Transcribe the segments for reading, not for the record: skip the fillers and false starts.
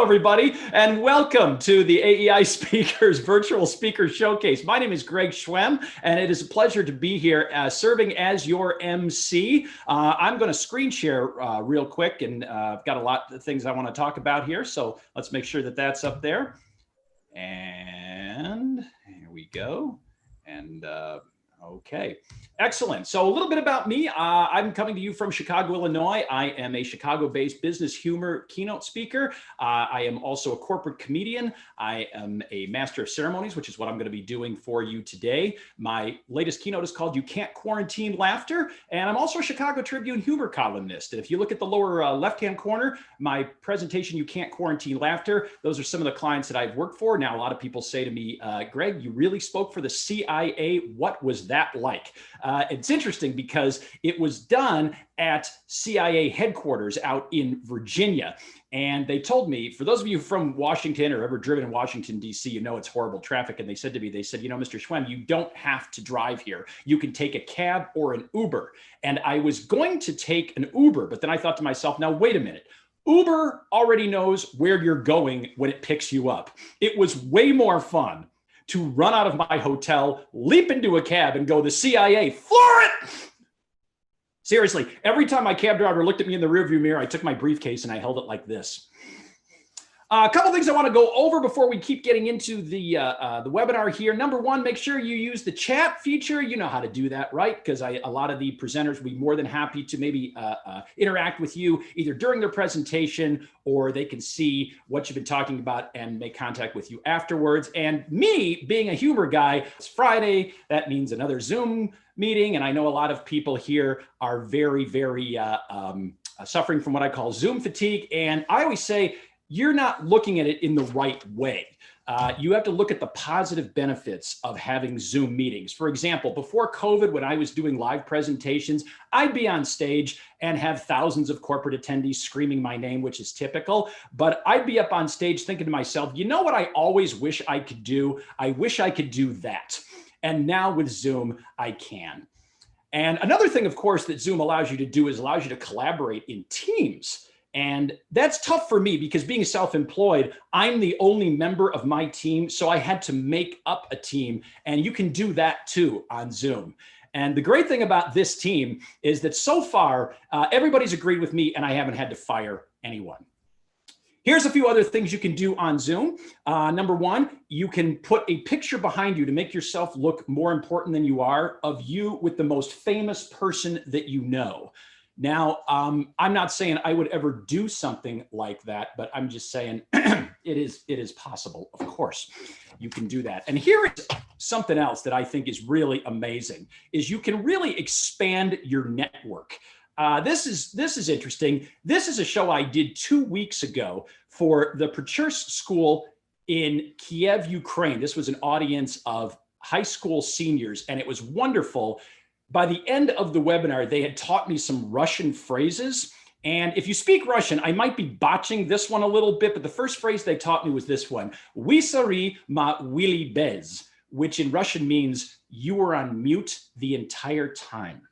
Hello, everybody, and welcome to the AEI Speakers Virtual Speaker Showcase. My name is Greg Schwem, and it is a pleasure to be here serving as your MC. I'm going to screen share real quick, and I've got a lot of things I want to talk about here, so let's make sure that that's up there. And here we go. And okay, excellent. So a little bit about me. I'm coming to you from Chicago, Illinois. I am a Chicago-based business humor keynote speaker. I am also a corporate comedian. I am a master of ceremonies, which is what I'm going to be doing for you today. My latest keynote is called You Can't Quarantine Laughter. And I'm also a Chicago Tribune humor columnist. And if you look at the lower left-hand corner, my presentation, You Can't Quarantine Laughter, those are some of the clients that I've worked for. Now, a lot of people say to me, Greg, you really spoke for the CIA. What was that like? It's interesting because it was done at CIA headquarters out in Virginia. And they told me, for those of you from Washington or ever driven in Washington, D.C., you know it's horrible traffic. And they said to me, you know, Mr. Schwem, you don't have to drive here. You can take a cab or an Uber. And I was going to take an Uber, but then I thought to myself, now, wait a minute. Uber already knows where you're going when it picks you up. It was way more fun to run out of my hotel, leap into a cab and go, the CIA, floor it! Seriously, every time my cab driver looked at me in the rearview mirror, I took my briefcase and I held it like this. A couple things I want to go over before we keep getting into the webinar here. Number one, make sure you use the chat feature. You know how to do that, right? Because a lot of the presenters will be more than happy to maybe interact with you either during their presentation or they can see what you've been talking about and make contact with you afterwards. And me being a humor guy, it's Friday. That means another Zoom meeting. And I know a lot of people here are very, very suffering from what I call Zoom fatigue. And I always say, you're not looking at it in the right way. You have to look at the positive benefits of having Zoom meetings. For example, before COVID, when I was doing live presentations, I'd be on stage and have thousands of corporate attendees screaming my name, which is typical. But I'd be up on stage thinking to myself, you know what I always wish I could do? I wish I could do that. And now with Zoom, I can. And another thing, of course, that Zoom allows you to do is allows you to collaborate in teams. And that's tough for me because being self-employed, I'm the only member of my team. So I had to make up a team, and you can do that too on Zoom. And the great thing about this team is that so far, everybody's agreed with me and I haven't had to fire anyone. Here's a few other things you can do on Zoom. Number one, you can put a picture behind you to make yourself look more important than you are of you with the most famous person that you know. Now, I'm not saying I would ever do something like that, but I'm just saying it is possible. Of course, you can do that. And here is something else that I think is really amazing, is you can really expand your network. This is interesting. This is a show I did 2 weeks ago for the Pechursk School in Kiev, Ukraine. This was an audience of high school seniors, and it was wonderful. By the end of the webinar, they had taught me some Russian phrases. And if you speak Russian, I might be botching this one a little bit, but the first phrase they taught me was this one, "Wysari ma wili bez," which in Russian means you were on mute the entire time.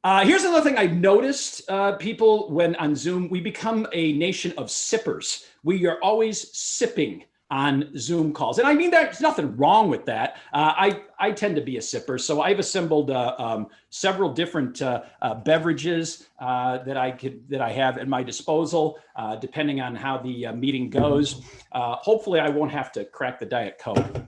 Here's another thing I've noticed, people, when on Zoom, we become a nation of sippers. We are always sipping on Zoom calls. And I mean, there's nothing wrong with that. I tend to be a sipper. So I've assembled several different beverages that I have at my disposal, depending on how the meeting goes. Hopefully I won't have to crack the Diet Coke.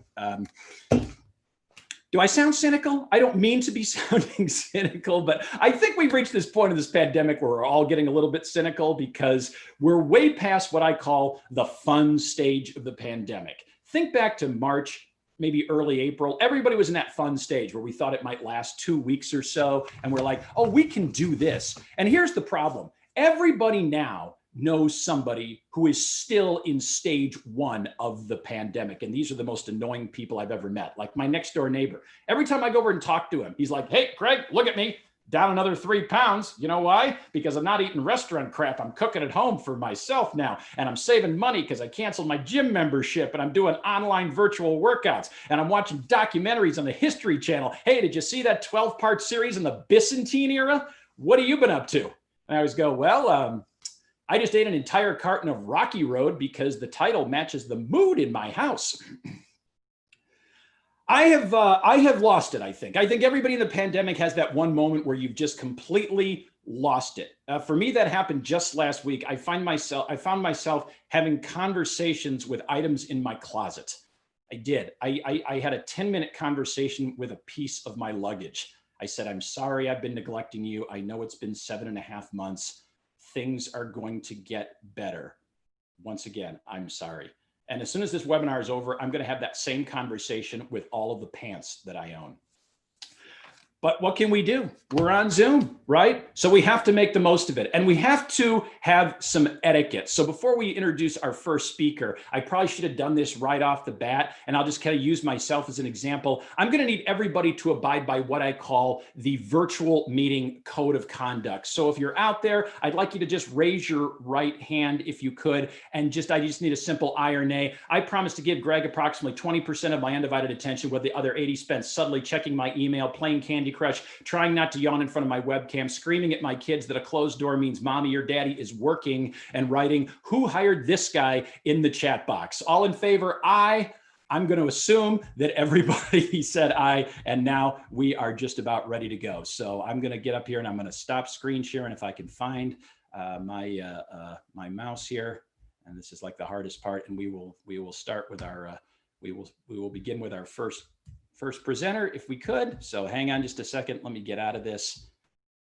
Do I sound cynical? I don't mean to be sounding cynical, but I think we've reached this point in this pandemic where we're all getting a little bit cynical because we're way past what I call the fun stage of the pandemic. Think back to March, maybe early April. Everybody was in that fun stage where we thought it might last 2 weeks or so. And we're like, oh, we can do this. And here's the problem. Everybody now knows somebody who is still in stage 1 of the pandemic. And these are the most annoying people I've ever met, like my next door neighbor. Every time I go over and talk to him, he's like, hey, Craig, look at me, down another 3 pounds. You know why? Because I'm not eating restaurant crap. I'm cooking at home for myself now. And I'm saving money because I canceled my gym membership and I'm doing online virtual workouts. And I'm watching documentaries on the History Channel. Hey, did you see that 12-part series in the Byzantine era? What have you been up to? And I always go, well, I just ate an entire carton of Rocky Road because the title matches the mood in my house. I have lost it. I think everybody in the pandemic has that one moment where you've just completely lost it. For me, that happened just last week. I found myself having conversations with items in my closet. I did. I had a 10-minute conversation with a piece of my luggage. I said, I'm sorry I've been neglecting you. I know it's been 7.5 months. Things are going to get better. Once again, I'm sorry. And as soon as this webinar is over, I'm going to have that same conversation with all of the pants that I own. But what can we do? We're on Zoom, right? So we have to make the most of it. And we have to have some etiquette. So before we introduce our first speaker, I probably should have done this right off the bat. And I'll just kind of use myself as an example. I'm going to need everybody to abide by what I call the virtual meeting code of conduct. So if you're out there, I'd like you to just raise your right hand if you could. And I just need a simple aye or nay. I promise to give Greg approximately 20% of my undivided attention, with the other 80 spent subtly checking my email, playing Candy Crush, trying not to yawn in front of my webcam, screaming at my kids that a closed door means mommy or daddy is working, and writing, who hired this guy, in the chat box. All in favor, aye. I'm going to assume that everybody said aye, and now we are just about ready to go. So I'm going to get up here and I'm going to stop screen sharing if I can find my mouse here. And this is like the hardest part. And we will start with our we will begin with our first presenter if we could. So hang on just a second. Let me get out of this.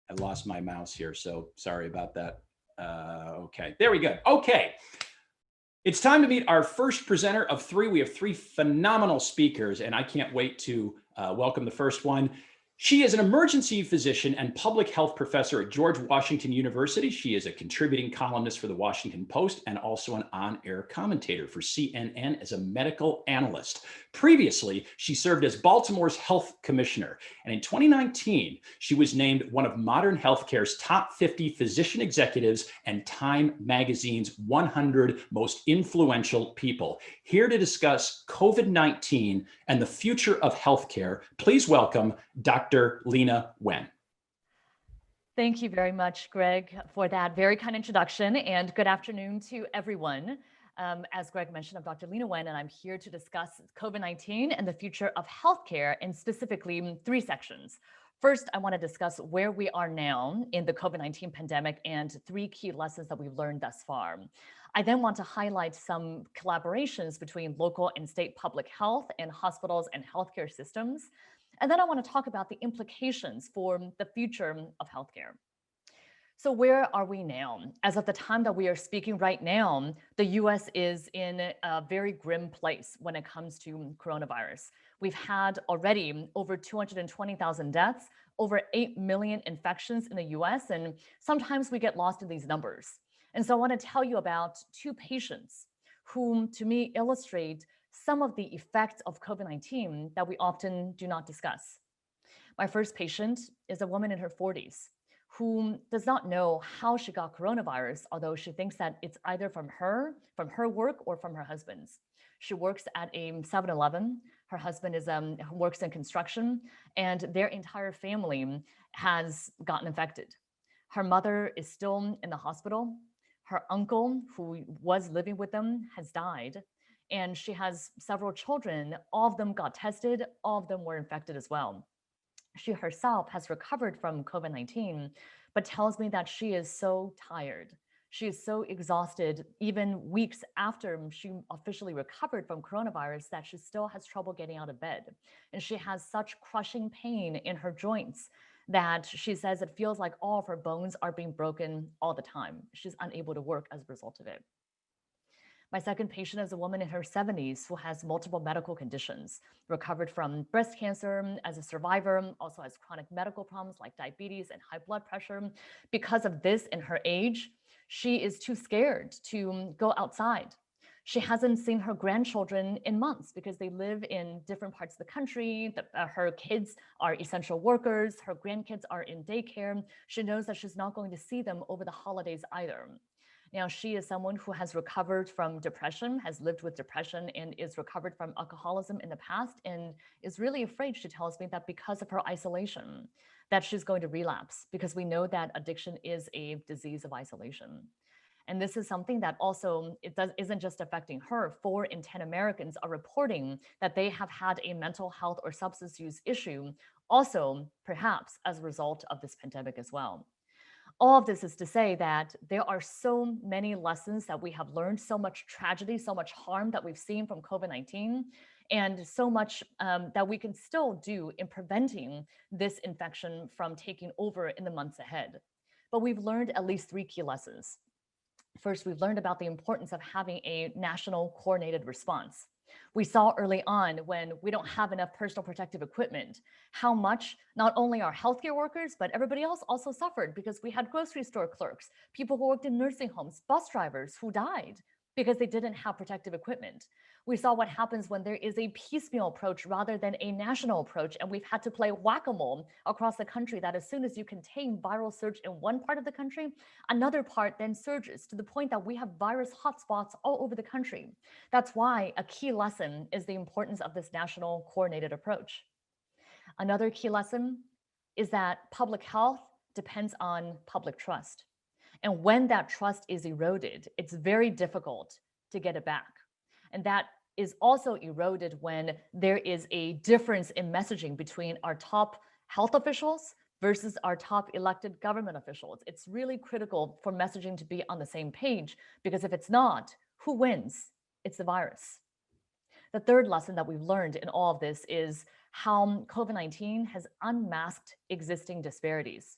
I lost my mouse here, so sorry about that. Okay, there we go. Okay, it's time to meet our first presenter of three. We have three phenomenal speakers, and I can't wait to welcome the first one. She is an emergency physician and public health professor at George Washington University. She is a contributing columnist for the Washington Post and also an on-air commentator for CNN as a medical analyst. Previously, she served as Baltimore's health commissioner. And in 2019, she was named one of modern healthcare's top 50 physician executives and Time Magazine's 100 most influential people. Here to discuss COVID-19 and the future of healthcare, please welcome Dr. Leana Wen. Thank you very much, Greg, for that very kind introduction, and good afternoon to everyone. As Greg mentioned, I'm Dr. Leana Wen, and I'm here to discuss COVID-19 and the future of healthcare in specifically three sections. First, I want to discuss where we are now in the COVID-19 pandemic and three key lessons that we've learned thus far. I then want to highlight some collaborations between local and state public health and hospitals and healthcare systems. And then I want to talk about the implications for the future of healthcare. So where are we now? As of the time that we are speaking right now, the US is in a very grim place when it comes to coronavirus. We've had already over 220,000 deaths, over 8 million infections in the US, and sometimes we get lost in these numbers. And so I want to tell you about two patients whom, to me, illustrate some of the effects of COVID-19 that we often do not discuss. My first patient is a woman in her 40s who does not know how she got coronavirus, although she thinks that it's either from her work, or from her husband's. She works at a 7-Eleven. Her husband works in construction, and their entire family has gotten infected. Her mother is still in the hospital. Her uncle, who was living with them, has died. And she has several children. All of them got tested. All of them were infected as well. She herself has recovered from COVID-19, but tells me that she is so tired. She is so exhausted, even weeks after she officially recovered from coronavirus, that she still has trouble getting out of bed. And she has such crushing pain in her joints that she says it feels like all of her bones are being broken all the time. She's unable to work as a result of it. My second patient is a woman in her 70s who has multiple medical conditions, recovered from breast cancer as a survivor, also has chronic medical problems like diabetes and high blood pressure. Because of this and her age, she is too scared to go outside. She hasn't seen her grandchildren in months because they live in different parts of the country. Her kids are essential workers. Her grandkids are in daycare. She knows that she's not going to see them over the holidays either. Now, she is someone who has recovered from depression, has lived with depression, and is recovered from alcoholism in the past, and is really afraid, she tells me, that because of her isolation, that she's going to relapse, because we know that addiction is a disease of isolation. And this is something that also isn't just affecting her. 4 in 10 Americans are reporting that they have had a mental health or substance use issue, also perhaps as a result of this pandemic as well. All of this is to say that there are so many lessons that we have learned, so much tragedy, so much harm that we've seen from COVID-19, and so much that we can still do in preventing this infection from taking over in the months ahead. But we've learned at least 3 key lessons. First, we've learned about the importance of having a national coordinated response. We saw early on when we don't have enough personal protective equipment, how much not only our healthcare workers, but everybody else also suffered because we had grocery store clerks, people who worked in nursing homes, bus drivers who died because they didn't have protective equipment. We saw what happens when there is a piecemeal approach rather than a national approach, and we've had to play whack-a-mole across the country that as soon as you contain viral surge in one part of the country, another part then surges to the point that we have virus hotspots all over the country. That's why a key lesson is the importance of this national coordinated approach. Another key lesson is that public health depends on public trust. And when that trust is eroded, it's very difficult to get it back. And that is also eroded when there is a difference in messaging between our top health officials versus our top elected government officials. It's really critical for messaging to be on the same page, because if it's not, who wins? It's the virus. The third lesson that we've learned in all of this is how COVID-19 has unmasked existing disparities.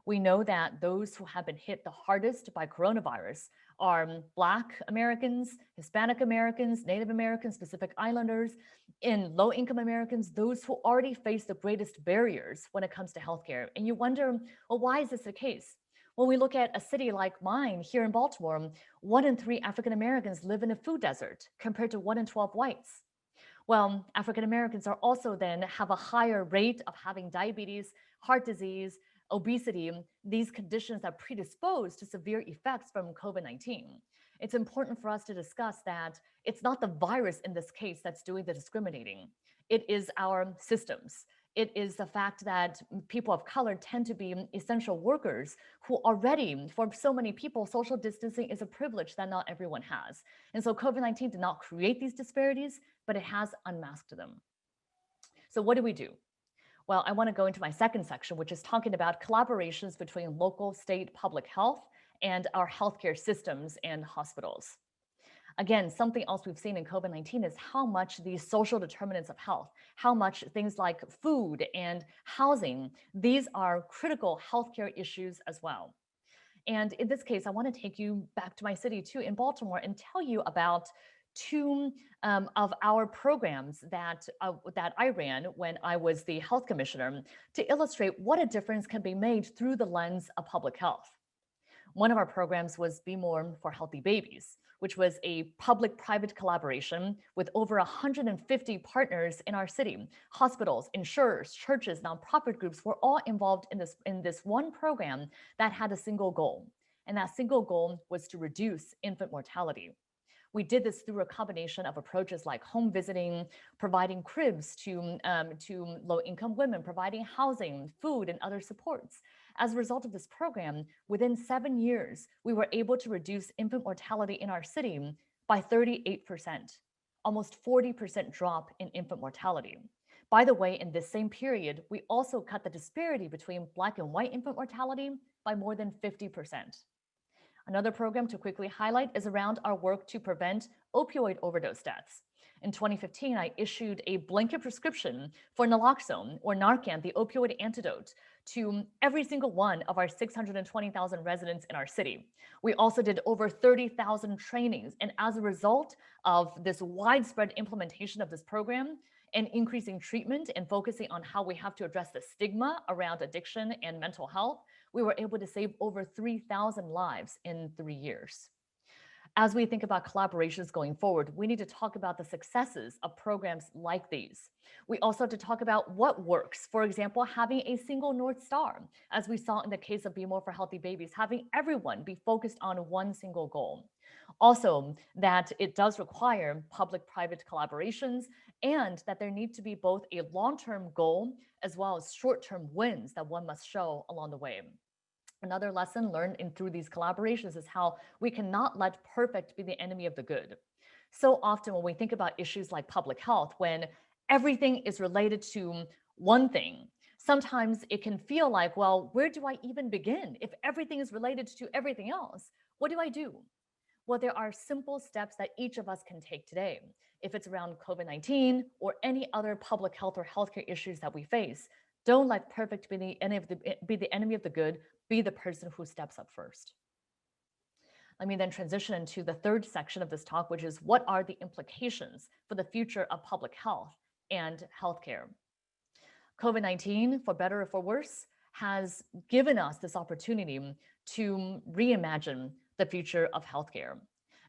We know that those who have been hit the hardest by coronavirus are Black Americans, Hispanic Americans, Native Americans, Pacific Islanders, in low-income Americans, those who already face the greatest barriers when it comes to healthcare. And you wonder, well, why is this the case? When we look at a city like mine here in Baltimore, 1 in 3 African Americans live in a food desert compared to 1 in 12 whites. Well, African Americans are also then have a higher rate of having diabetes, heart disease, obesity, these conditions that predispose to severe effects from COVID-19. It's important for us to discuss that it's not the virus in this case that's doing the discriminating. It is our systems. It is the fact that people of color tend to be essential workers who already, for so many people, social distancing is a privilege that not everyone has. And so COVID-19 did not create these disparities, but it has unmasked them. So what do we do? Well, I want to go into my second section, which is talking about collaborations between local, state public health and our healthcare systems and hospitals. Again, something else we've seen in COVID-19 is how much these social determinants of health, how much things like food and housing, these are critical healthcare issues as well. And in this case, I want to take you back to my city too, in Baltimore, and tell you about 2 of our programs that I ran when I was the health commissioner to illustrate what a difference can be made through the lens of public health. One of our programs was Be More for Healthy Babies, which was a public-private collaboration with over 150 partners in our city. Hospitals, insurers, churches, nonprofit groups were all involved in this one program that had a single goal. And that single goal was to reduce infant mortality. We did this through a combination of approaches like home visiting, providing cribs to low-income women, providing housing, food, and other supports. As a result of this program, within 7 years, we were able to reduce infant mortality in our city by 38%, almost 40% drop in infant mortality. By the way, in this same period, we also cut the disparity between Black and white infant mortality by more than 50%. Another program to quickly highlight is around our work to prevent opioid overdose deaths. In 2015, I issued a blanket prescription for naloxone, or Narcan, the opioid antidote, to every single one of our 620,000 residents in our city. We also did over 30,000 trainings. And as a result of this widespread implementation of this program and increasing treatment and focusing on how we have to address the stigma around addiction and mental health, we were able to save over 3,000 lives in 3 years. As we think about collaborations going forward, we need to talk about the successes of programs like these. We also have to talk about what works. For example, having a single North Star, as we saw in the case of Be More for Healthy Babies, having everyone be focused on one single goal. Also, that it does require public-private collaborations, and that there need to be both a long-term goal as well as short-term wins that one must show along the way. Another lesson learned through these collaborations is how we cannot let perfect be the enemy of the good. So often when we think about issues like public health, when everything is related to one thing, sometimes it can feel like, well, where do I even begin? If everything is related to everything else, what do I do? Well, there are simple steps that each of us can take today. If it's around COVID-19 or any other public health or healthcare issues that we face, don't let perfect be the enemy of the good. Be the person who steps up first. Let me then transition into the third section of this talk, which is what are the implications for the future of public health and healthcare? COVID-19, for better or for worse, has given us this opportunity to reimagine the future of healthcare.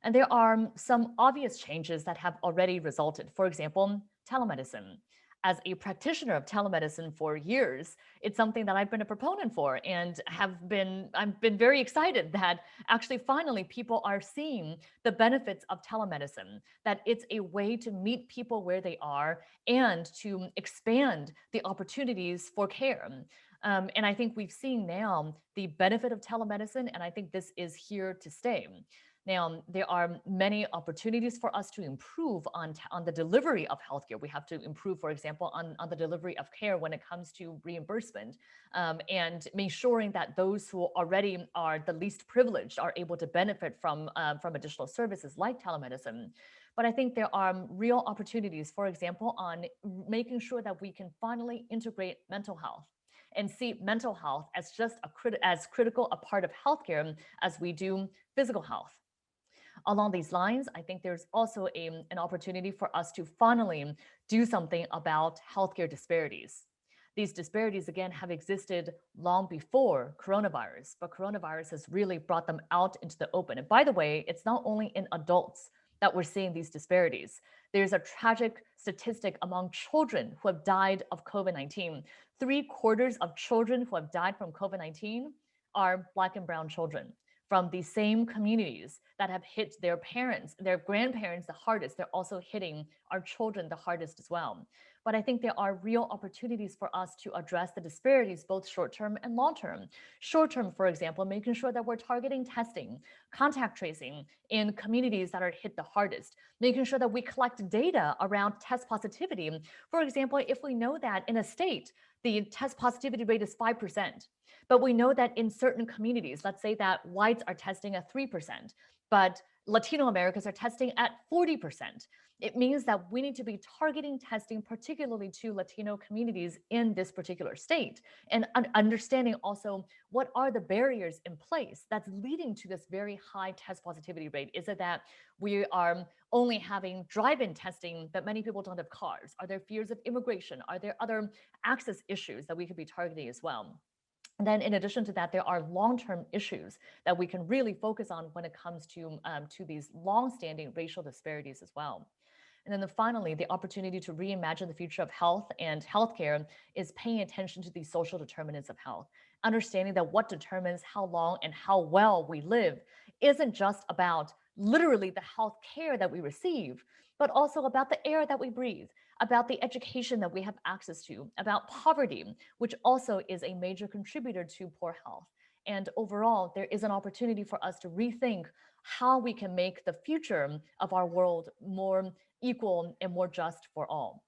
And there are some obvious changes that have already resulted. For example, telemedicine. As a practitioner of telemedicine for years, it's something that I've been a proponent for and I've been very excited that actually finally people are seeing the benefits of telemedicine, that it's a way to meet people where they are and to expand the opportunities for care. And I think we've seen now the benefit of telemedicine, and I think this is here to stay. Now, there are many opportunities for us to improve on the delivery of healthcare. We have to improve, for example, on the delivery of care when it comes to reimbursement, and ensuring that those who already are the least privileged are able to benefit from additional services like telemedicine. But I think there are real opportunities, for example, on making sure that we can finally integrate mental health and see mental health as just as critical a part of healthcare as we do physical health. Along these lines, I think there's also an opportunity for us to finally do something about healthcare disparities. These disparities, again, have existed long before coronavirus, but coronavirus has really brought them out into the open. And by the way, it's not only in adults that we're seeing these disparities. There's a tragic statistic among children who have died of COVID-19. 3/4 of children who have died from COVID-19 are Black and brown children from the same communities that have hit their parents, their grandparents the hardest. They're also hitting our children the hardest as well. But I think there are real opportunities for us to address the disparities, both short-term and long-term. Short-term, for example, making sure that we're targeting testing, contact tracing in communities that are hit the hardest, making sure that we collect data around test positivity. For example, if we know that in a state, the test positivity rate is 5%, but we know that in certain communities, let's say that whites are testing at 3%, but Latino Americans are testing at 40%. It means that we need to be targeting testing, particularly to Latino communities in this particular state, and understanding also what are the barriers in place that's leading to this very high test positivity rate. Is it that we are only having drive-in testing, but many people don't have cars? Are there fears of immigration? Are there other access issues that we could be targeting as well? And then in addition to that, there are long-term issues that we can really focus on when it comes to these long-standing racial disparities as well. And then finally, the opportunity to reimagine the future of health and healthcare is paying attention to the social determinants of health, understanding that what determines how long and how well we live isn't just about literally the health care that we receive, but also about the air that we breathe, about the education that we have access to, about poverty, which also is a major contributor to poor health. And overall, there is an opportunity for us to rethink how we can make the future of our world more equal and more just for all.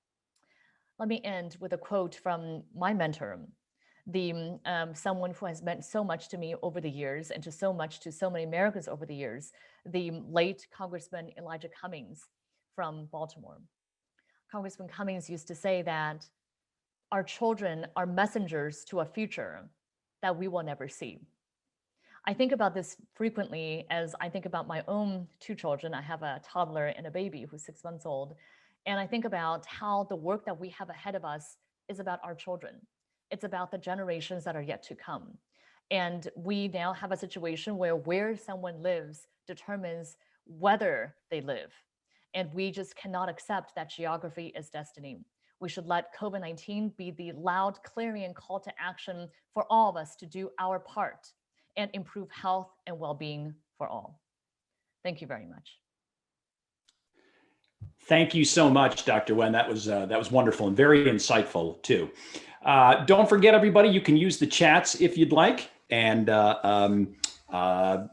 Let me end with a quote from my mentor, someone who has meant so much to me over the years and to so many Americans over the years, the late Congressman Elijah Cummings from Baltimore. Congressman Cummings used to say that our children are messengers to a future that we will never see. I think about this frequently as I think about my own two children. I have a toddler and a baby who's 6 months old. And I think about how the work that we have ahead of us is about our children. It's about the generations that are yet to come. And we now have a situation where someone lives determines whether they live. And we just cannot accept that geography is destiny. We should let COVID-19 be the loud clarion call to action for all of us to do our part and improve health and well-being for all. Thank you very much. Thank you so much, Dr. Wen. That was wonderful and very insightful too. Don't forget, everybody, you can use the chats if you'd like. And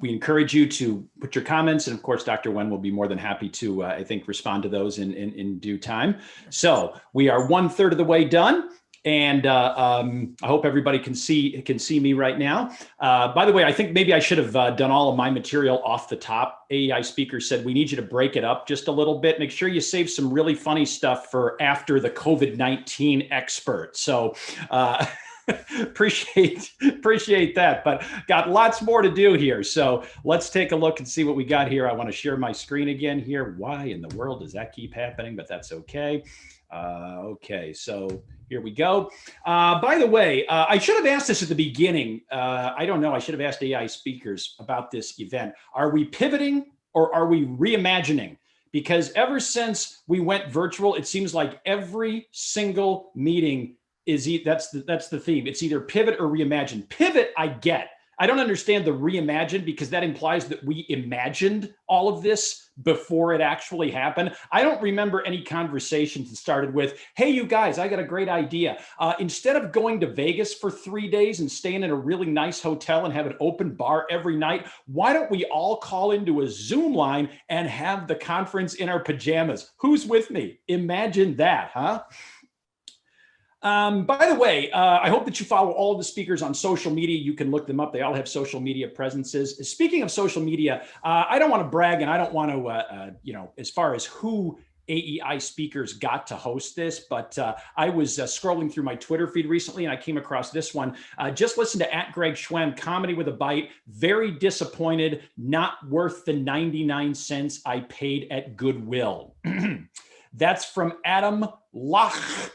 we encourage you to put your comments. And of course, Dr. Wen will be more than happy to, I think, respond to those in due time. So we are 1/3 of the way done. And I hope everybody can see me right now. By the way, I think maybe I should have done all of my material off the top. AEI speaker said, we need you to break it up just a little bit. Make sure you save some really funny stuff for after the COVID-19 expert. So appreciate that, but got lots more to do here. So let's take a look and see what we got here. I want to share my screen again here. Why in the world does that keep happening? But that's okay. Okay, so here we go. By the way, I should have asked this at the beginning. I don't know. I should have asked AI speakers about this event. Are we pivoting or are we reimagining? Because ever since we went virtual, it seems like every single meeting that's the theme. It's either pivot or reimagine. Pivot, I get. I don't understand the reimagine because that implies that we imagined all of this before it actually happened. I don't remember any conversations that started with, hey, you guys, I got a great idea. Instead of going to Vegas for 3 days and staying in a really nice hotel and have an open bar every night, why don't we all call into a Zoom line and have the conference in our pajamas? Who's with me? Imagine that, huh? By the way, I hope that you follow all of the speakers on social media. You can look them up. They all have social media presences. Speaking of social media, I don't want to brag and I don't want to, as far as who AEI speakers got to host this, but I was scrolling through my Twitter feed recently and I came across this one. Just listen to @GregSchwem, Comedy with a Bite. Very disappointed, not worth the 99 cents I paid at Goodwill. That's from Adam Lach.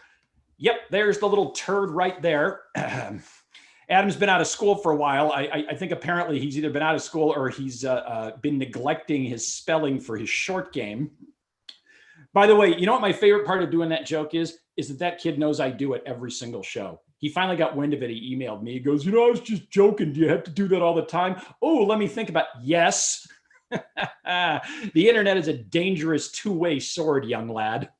Yep, there's the little turd right there. Adam's been out of school for a while. I think apparently he's either been out of school or he's been neglecting his spelling for his short game. By the way, you know what my favorite part of doing that joke is that kid knows I do it every single show. He finally got wind of it. He emailed me. He goes, I was just joking. Do you have to do that all the time? Oh, let me think about it. Yes. The internet is a dangerous two-way sword, young lad.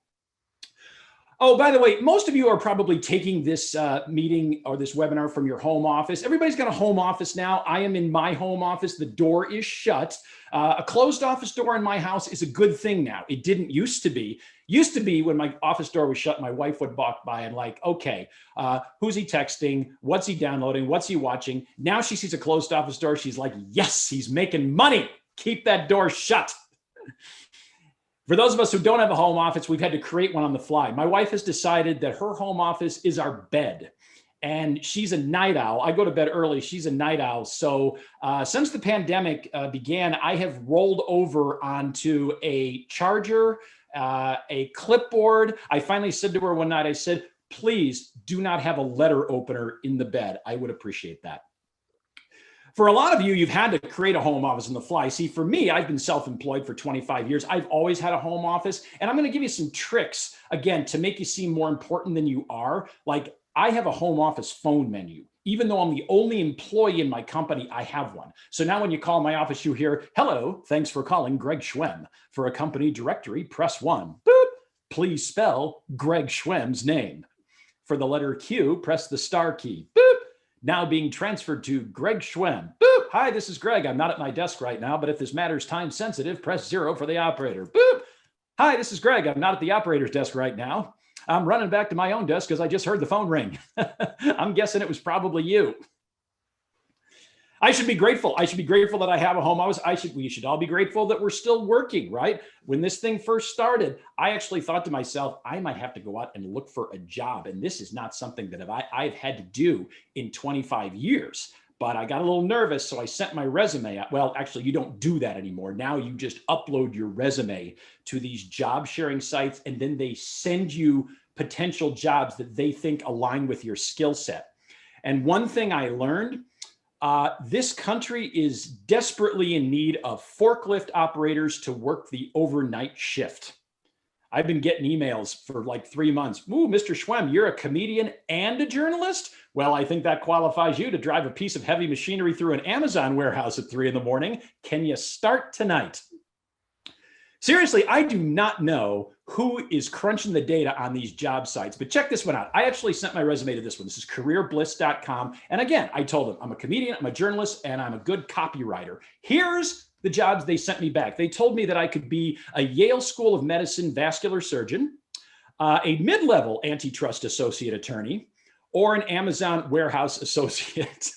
Oh, by the way, most of you are probably taking this meeting or this webinar from your home office. Everybody's got a home office now. I am in my home office. The door is shut. A closed office door in my house is a good thing now. It didn't used to be. Used to be when my office door was shut, my wife would walk by and like, okay, who's he texting? What's he downloading? What's he watching? Now she sees a closed office door. She's like, yes, he's making money. Keep that door shut. For those of us who don't have a home office, we've had to create one on the fly. My wife has decided that her home office is our bed. And she's a night owl. I go to bed early. She's a night owl. So since the pandemic began, I have rolled over onto a charger, a clipboard. I finally said to her one night, I said, please do not have a letter opener in the bed. I would appreciate that. For a lot of you, you've had to create a home office on the fly. See, for me, I've been self-employed for 25 years. I've always had a home office. And I'm going to give you some tricks, again, to make you seem more important than you are. Like, I have a home office phone menu. Even though I'm the only employee in my company, I have one. So now when you call my office, you hear, hello, thanks for calling Greg Schwem. For a company directory, press 1. Boop. Please spell Greg Schwem's name. For the letter Q, press the star key. Boop. Now being transferred to Greg Schwem. Boop. Hi, this is Greg. I'm not at my desk right now, but if this matter's time sensitive, press 0 for the operator. Boop. Hi, this is Greg. I'm not at the operator's desk right now. I'm running back to my own desk because I just heard the phone ring. I'm guessing it was probably you. I should be grateful. I should be grateful that I have a home office. We should all be grateful that we're still working, right? When this thing first started, I actually thought to myself, I might have to go out and look for a job. And this is not something that I've had to do in 25 years. But I got a little nervous, so I sent my resume out. Well, actually, you don't do that anymore. Now you just upload your resume to these job sharing sites, and then they send you potential jobs that they think align with your skill set. And one thing I learned, this country is desperately in need of forklift operators to work the overnight shift. I've been getting emails for like 3 months. Ooh, Mr. Schwem, you're a comedian and a journalist? Well, I think that qualifies you to drive a piece of heavy machinery through an Amazon warehouse at 3 a.m. Can you start tonight? Seriously, I do not know who is crunching the data on these job sites. But check this one out. I actually sent my resume to this one. This is careerbliss.com. And again, I told them I'm a comedian, I'm a journalist, and I'm a good copywriter. Here's the jobs they sent me back. They told me that I could be a Yale School of Medicine vascular surgeon, a mid-level antitrust associate attorney, or an Amazon warehouse associate.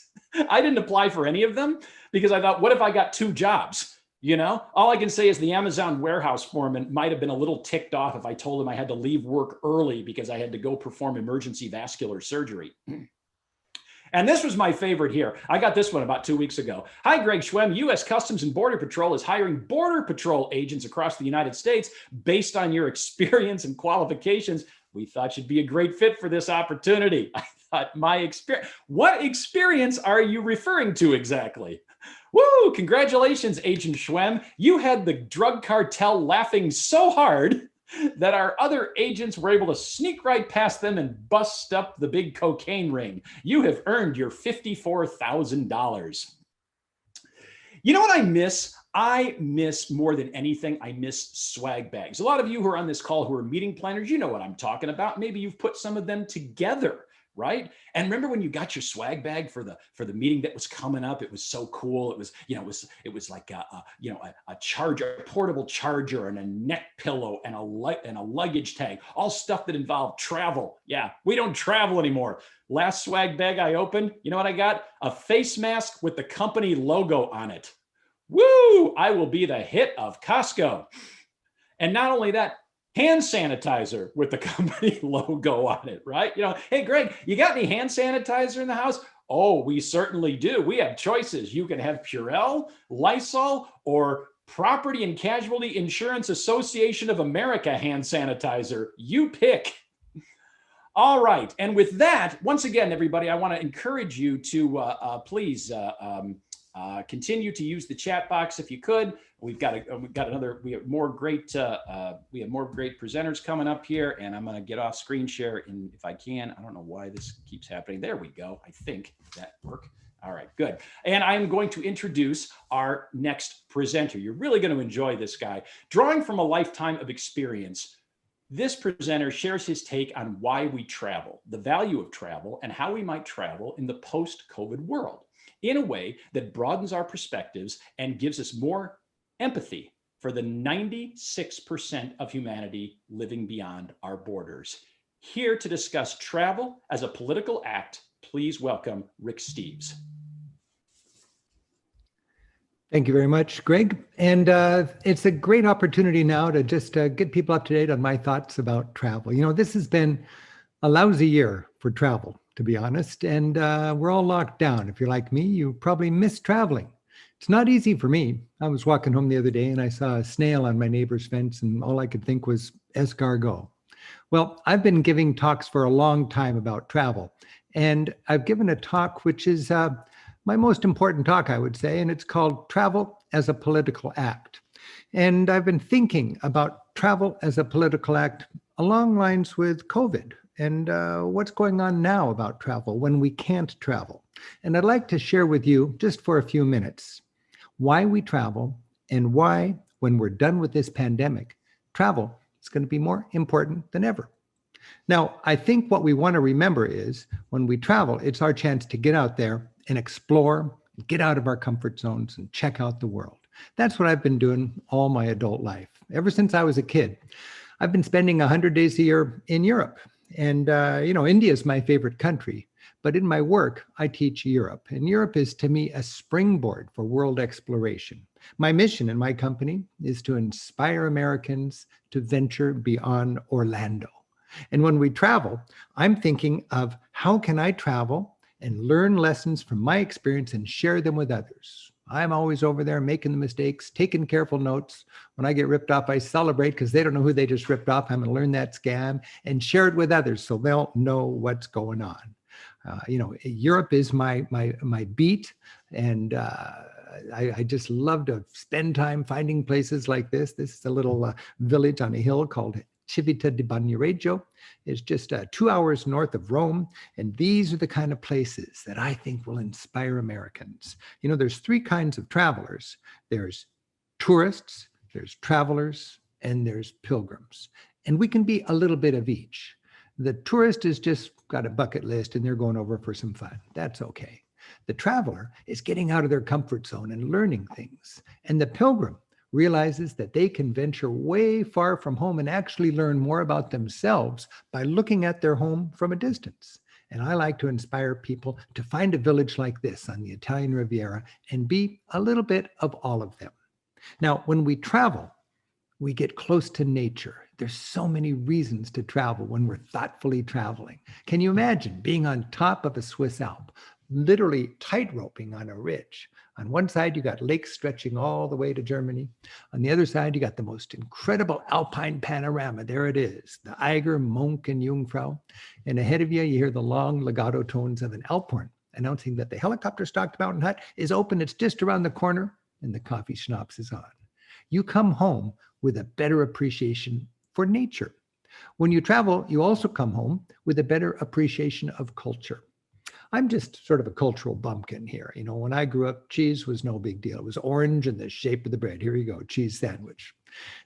I didn't apply for any of them because I thought, what if I got 2 jobs? You know, all I can say is the Amazon warehouse foreman might have been a little ticked off if I told him I had to leave work early because I had to go perform emergency vascular surgery. And this was my favorite here. I got this one about 2 weeks ago. Hi, Greg Schwem. U.S. Customs and Border Patrol is hiring Border Patrol agents across the United States based on your experience and qualifications. We thought you'd be a great fit for this opportunity. I thought my experience. What experience are you referring to exactly? Woo! Congratulations, Agent Schwem. You had the drug cartel laughing so hard that our other agents were able to sneak right past them and bust up the big cocaine ring. You have earned your $54,000. You know what I miss? I miss more than anything, I miss swag bags. A lot of you who are on this call who are meeting planners, you know what I'm talking about. Maybe you've put some of them together, right? And remember when you got your swag bag for the meeting that was coming up? It was so cool. It was, you know, it was like a charger, a portable charger, and a neck pillow, and a luggage tag, all stuff that involved travel. Yeah, we don't travel anymore. Last swag bag I opened, you know what I got? A face mask with the company logo on it. Woo! I will be the hit of Costco. And not only that, hand sanitizer with the company logo on it, right? You know, hey, Greg, you got any hand sanitizer in the house? Oh, we certainly do. We have choices. You can have Purell, Lysol, or Property and Casualty Insurance Association of America hand sanitizer. You pick. All right. And with that, once again, everybody, I want to encourage you to please continue to use the chat box if you could. We have more great presenters coming up here, and I'm going to get off screen share if I can. I don't know why this keeps happening. There we go. I think that worked. All right, good. And I'm going to introduce our next presenter. You're really going to enjoy this guy. Drawing from a lifetime of experience, this presenter shares his take on why we travel, the value of travel, and how we might travel in the post-COVID world in a way that broadens our perspectives and gives us more empathy for the 96% of humanity living beyond our borders. Here to discuss travel as a political act, please welcome Rick Steves. Thank you very much, Greg. And it's a great opportunity now to just get people up to date on my thoughts about travel. You know, this has been a lousy year for travel, to be honest, and we're all locked down. If you're like me, you probably miss traveling. It's not easy for me. I was walking home the other day and I saw a snail on my neighbor's fence, and all I could think was escargot. Well, I've been giving talks for a long time about travel, and I've given a talk which is my most important talk, I would say, and it's called Travel as a Political Act. And I've been thinking about travel as a political act along lines with COVID and what's going on now about travel when we can't travel. And I'd like to share with you, just for a few minutes, why we travel and why, when we're done with this pandemic, travel is going to be more important than ever. Now, I think what we want to remember is when we travel, it's our chance to get out there and explore, get out of our comfort zones and check out the world. That's what I've been doing all my adult life. Ever since I was a kid, I've been spending 100 days a year in Europe. And, India is my favorite country. But in my work, I teach Europe. And Europe is, to me, a springboard for world exploration. My mission in my company is to inspire Americans to venture beyond Orlando. And when we travel, I'm thinking of how can I travel and learn lessons from my experience and share them with others. I'm always over there making the mistakes, taking careful notes. When I get ripped off, I celebrate because they don't know who they just ripped off. I'm going to learn that scam and share it with others so they'll know what's going on. Europe is my beat, and I just love to spend time finding places like this. This is a little village on a hill called Civita di Bagnoregio. It's just 2 hours north of Rome. And these are the kind of places that I think will inspire Americans. You know, there's 3 kinds of travelers. There's tourists, there's travelers, and there's pilgrims. And we can be a little bit of each. The tourist has just got a bucket list and they're going over for some fun. That's okay. The traveler is getting out of their comfort zone and learning things. And the pilgrim realizes that they can venture way far from home and actually learn more about themselves by looking at their home from a distance. And I like to inspire people to find a village like this on the Italian Riviera and be a little bit of all of them. Now, when we travel, we get close to nature. There's so many reasons to travel when we're thoughtfully traveling. Can you imagine being on top of a Swiss Alp, literally tight-roping on a ridge? On one side, you got lakes stretching all the way to Germany. On the other side, you got the most incredible alpine panorama. There it is, the Eiger, Monk, and Jungfrau. And ahead of you, you hear the long legato tones of an Alp horn announcing that the helicopter-stocked mountain hut is open. It's just around the corner, and the coffee schnapps is on. You come home with a better appreciation for nature. When you travel, you also come home with a better appreciation of culture. I'm just sort of a cultural bumpkin here. You know, when I grew up, cheese was no big deal. It was orange and the shape of the bread. Here you go, cheese sandwich.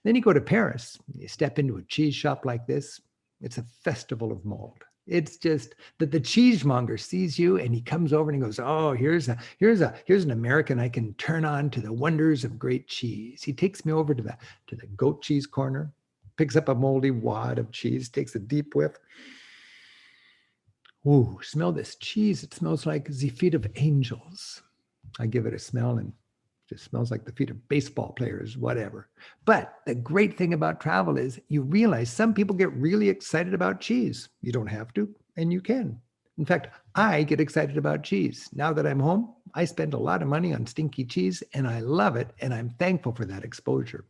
Then you go to Paris, you step into a cheese shop like this. It's a festival of mold. It's just that the cheesemonger sees you and he comes over and he goes, oh, here's an American I can turn on to the wonders of great cheese. He takes me over to the goat cheese corner, picks up a moldy wad of cheese, takes a deep whiff. Ooh, smell this cheese. It smells like the feet of angels. I give it a smell and it just smells like the feet of baseball players, whatever. But the great thing about travel is you realize some people get really excited about cheese. You don't have to, and you can. In fact, I get excited about cheese. Now that I'm home, I spend a lot of money on stinky cheese and I love it. And I'm thankful for that exposure.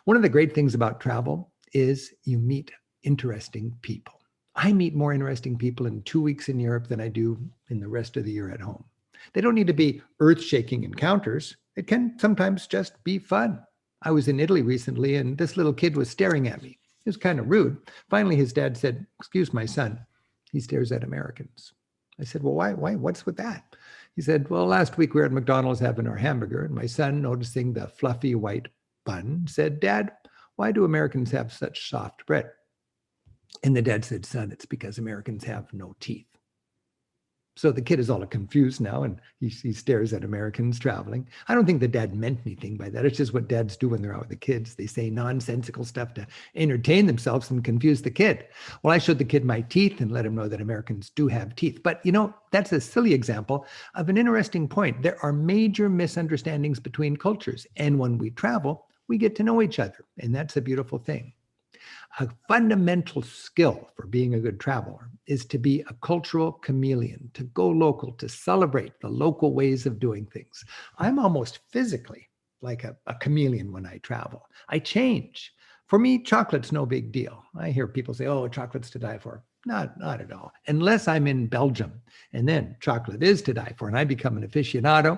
One of the great things about travel is you meet interesting people. I meet more interesting people in 2 weeks in Europe than I do in the rest of the year at home. They don't need to be earth-shaking encounters. It can sometimes just be fun. I was in Italy recently and this little kid was staring at me. It was kind of rude. Finally, his dad said, "Excuse my son. He stares at Americans." I said, "Well, why? What's with that?" He said, "Well, last week we were at McDonald's having our hamburger and my son, noticing the fluffy white bun, said, 'Dad, why do Americans have such soft bread?' And the dad said, 'Son, it's because Americans have no teeth.'" So the kid is all confused now and he stares at Americans traveling. I don't think the dad meant anything by that. It's just what dads do when they're out with the kids. They say nonsensical stuff to entertain themselves and confuse the kid. Well, I showed the kid my teeth and let him know that Americans do have teeth. But you know, that's a silly example of an interesting point. There are major misunderstandings between cultures. And when we travel, we get to know each other. And that's a beautiful thing. A fundamental skill for being a good traveler is to be a cultural chameleon, to go local, to celebrate the local ways of doing things. I'm almost physically like a chameleon when I travel. I change. For me, chocolate's no big deal. I hear people say, "Oh, chocolate's to die for." Not at all. Unless I'm in Belgium. And then chocolate is to die for. And I become an aficionado.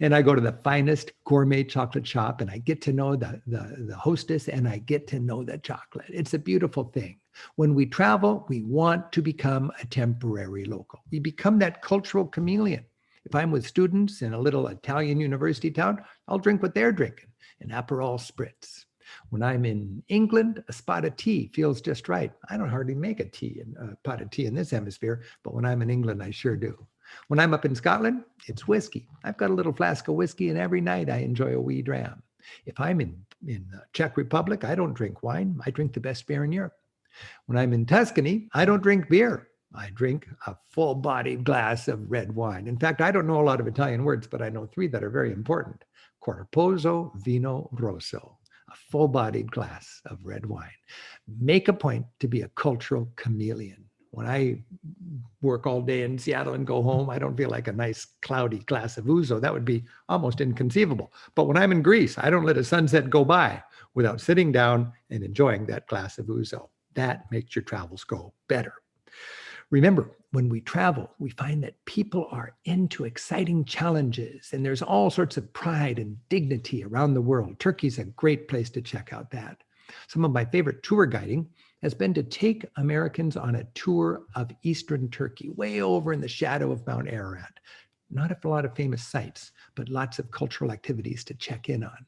And I go to the finest gourmet chocolate shop and I get to know the hostess and I get to know the chocolate. It's a beautiful thing. When we travel, we want to become a temporary local. We become that cultural chameleon. If I'm with students in a little Italian university town, I'll drink what they're drinking, an Aperol Spritz. When I'm in England, a spot of tea feels just right. I don't hardly make a pot of tea in this hemisphere, but when I'm in England, I sure do. When I'm up in Scotland, it's whiskey. I've got a little flask of whiskey and every night I enjoy a wee dram. If I'm in the Czech Republic, I don't drink wine. I drink the best beer in Europe. When I'm in Tuscany, I don't drink beer. I drink a full-bodied glass of red wine. In fact, I don't know a lot of Italian words, but I know 3 that are very important. Corposo vino rosso. A full-bodied glass of red wine. Make a point to be a cultural chameleon. When I work all day in Seattle and go home, I don't feel like a nice cloudy glass of ouzo. That would be almost inconceivable. But when I'm in Greece, I don't let a sunset go by without sitting down and enjoying that glass of ouzo. That makes your travels go better. Remember, when we travel, we find that people are into exciting challenges and there's all sorts of pride and dignity around the world. Turkey's a great place to check out that. Some of my favorite tour guiding has been to take Americans on a tour of Eastern Turkey, way over in the shadow of Mount Ararat. Not a lot of famous sites, but lots of cultural activities to check in on.